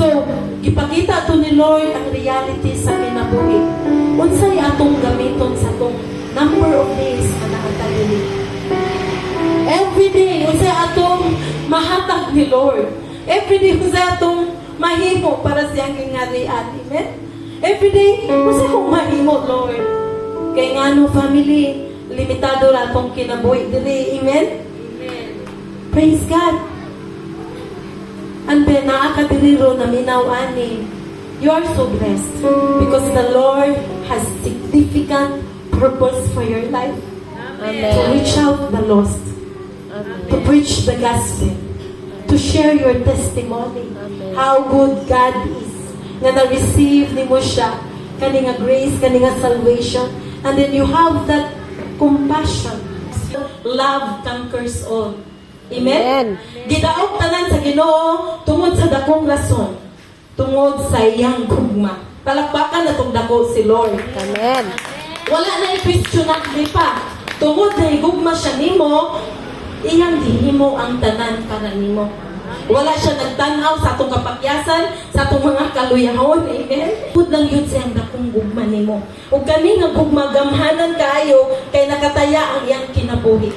So, ipakita to ni Lord ang reality sa kinabuhi. Unsay atong gamiton sa tong number of days na nakatagili. Every day, unsay atong mahatag ni Lord. Every day, unsay atong mahimo para siyang gingarian. Amen? Every day, unsay akong mahimo, Lord. Kay nga no family, limitado ra atong kinabuhi dili. Amen? Amen. Praise God. And then, naakadiriro na minaw ani. You are so blessed because the Lord has significant purpose for your life. Amen. To reach out the lost. Amen. To preach the gospel. To share your testimony. Amen. How good God is. Nga na-receive ni mo siya. Kaninga grace, kaninga salvation. And then you have that compassion. Love conquers all. Amen? Gidaog tanan sa Ginoo tungod sa dakong rason. Tungod sa iyang gugma. Palakpakan na tong dako si Lord. Amen. Wala na i-questionan di pa. Tungod na igugma siya nimo, iyang gihimo ang tanan para nimo. Wala siya nagtanaw sa atong kapakyasan, sa atong mga kaluyahon. Amen? Pud lang yun siyang dakong gugma nimo. Ug kani nga gugma gamhanan kaayo kay nakataya ang iyang kinabuhi.